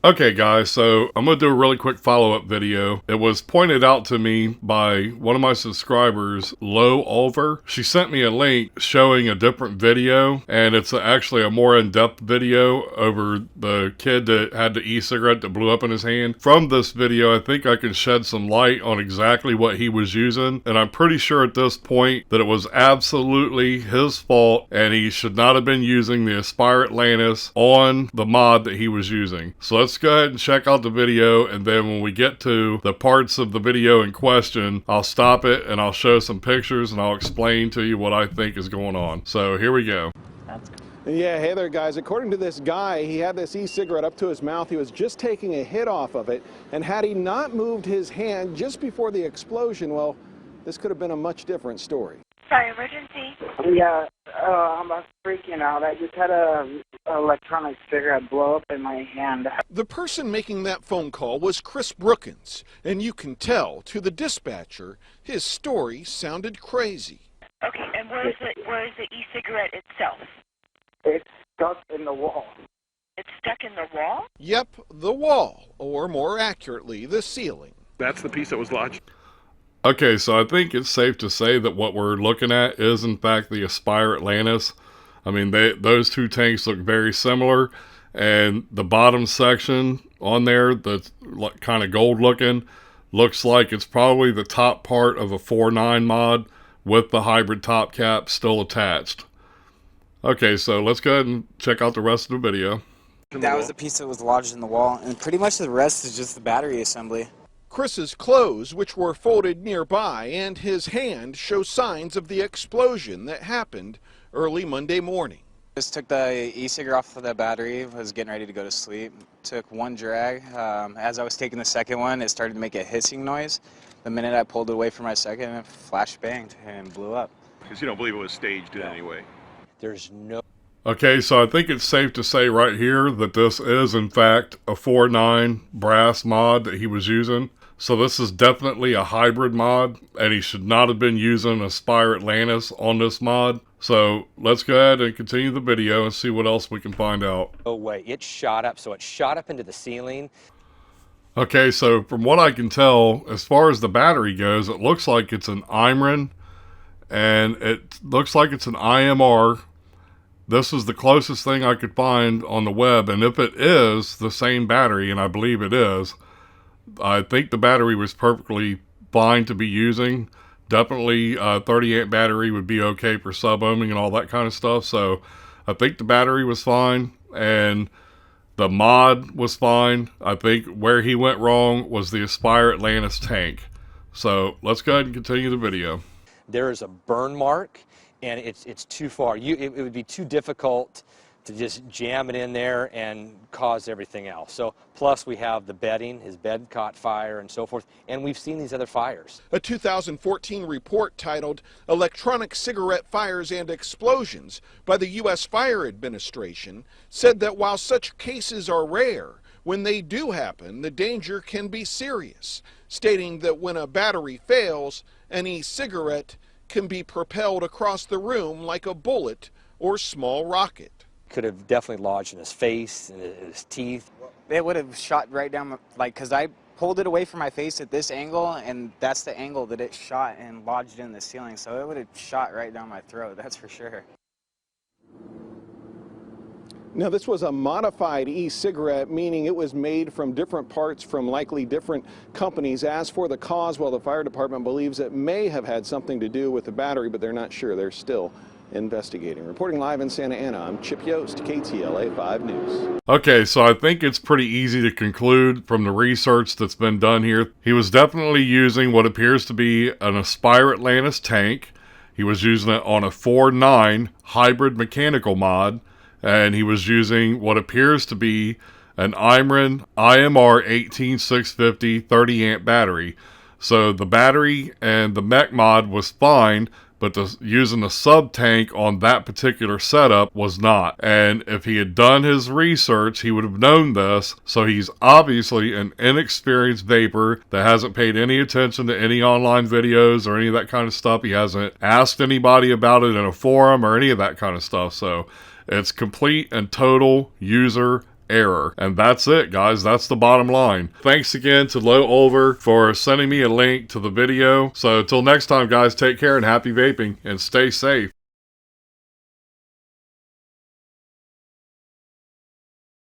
Okay guys, so I'm going to do a really quick follow-up video. It was pointed out to me by one of my subscribers, Low Over. She sent me a link showing a different video, and it's actually a more in-depth video over the kid that had the e-cigarette that blew up in his hand. From this video, I think I can shed some light on exactly what he was using, and I'm pretty sure at this point that it was absolutely his fault, and he should not have been using the Aspire Atlantis on the mod that he was using. So let's go ahead and check out the video, and then when we get to the parts of the video in question, I'll stop it and I'll show some pictures and I'll explain to you what I think is going on. So here we go. Yeah, hey there guys. According to this guy, he had this e-cigarette up to his mouth. He was just taking a hit off of it, and had he not moved his hand just before the explosion, well, this could have been a much different story. Sorry, emergency? Yeah, I'm freaking out. I just had a electronic cigarette blow up in my hand. The person making that phone call was Chris Brookins, and you can tell to the dispatcher his story sounded crazy. Okay, and where is the e-cigarette itself? It's stuck in the wall. It's stuck in the wall? Yep, the wall, or more accurately, the ceiling. That's the piece that was lodged. Okay, so I think it's safe to say that what we're looking at is in fact the Aspire Atlantis. I mean, those two tanks look very similar, and the bottom section on there that's kind of gold looking looks like it's probably the top part of a 4.9 mod with the hybrid top cap still attached. Okay, so let's go ahead and check out the rest of the video. That was the piece that was lodged in the wall, and pretty much the rest is just the battery assembly. Chris's clothes, which were folded nearby, and his hand show signs of the explosion that happened early Monday morning. Just took the e-cigarette off of the battery, was getting ready to go to sleep. Took one drag. As I was taking the second one, it started to make a hissing noise. The minute I pulled it away from my second, it flash banged and blew up. Because you don't believe it was staged in any way. There's no... Okay, so I think it's safe to say right here that this is in fact a 4.9 brass mod that he was using. So this is definitely a hybrid mod, and he should not have been using Aspire Atlantis on this mod. So let's go ahead and continue the video and see what else we can find out. Oh wait, it shot up, so it shot up into the ceiling. Okay, so from what I can tell, as far as the battery goes, it looks like it's an Imran, and it looks like it's an IMR. This is the closest thing I could find on the web, and if it is the same battery, and I believe it is, I think the battery was perfectly fine to be using. Definitely 30 amp battery would be okay for sub-ohming and all that kind of stuff. So I think the battery was fine and the mod was fine. I think where he went wrong was the Aspire Atlantis tank. So let's go ahead and continue the video. There is a burn mark, and it's too far. It would be too difficult to just jam it in there and cause everything else. So plus we have the bedding, his bed caught fire and so forth, and we've seen these other fires. A 2014 report titled Electronic Cigarette Fires and Explosions by the U.S. Fire Administration said that while such cases are rare, when they do happen, the danger can be serious, stating that when a battery fails, an e-cigarette can be propelled across the room like a bullet or small rocket. Could have definitely lodged in his face and his teeth. It would have shot right down, because I pulled it away from my face at this angle, and that's the angle that it shot and lodged in the ceiling. So it would have shot right down my throat, that's for sure. Now, this was a modified e-cigarette, meaning it was made from different parts from likely different companies. As for the cause, well, the fire department believes it may have had something to do with the battery, but they're not sure. They're still investigating. Reporting live in Santa Ana, I'm Chip Yost, KTLA 5 News. Okay, so I think it's pretty easy to conclude from the research that's been done here. He was definitely using what appears to be an Aspire Atlantis tank. He was using it on a 4.9 hybrid mechanical mod, and he was using what appears to be an Imran IMR 18650 30 amp battery. So the battery and the Mech mod was fine, but using the sub tank on that particular setup was not. And if he had done his research, he would have known this. So he's obviously an inexperienced vapor that hasn't paid any attention to any online videos or any of that kind of stuff. He hasn't asked anybody about it in a forum or any of that kind of stuff. So it's complete and total user error. And that's it, guys. That's the bottom line. Thanks again to Low Olver for sending me a link to the video. So until next time, guys, take care and happy vaping and stay safe.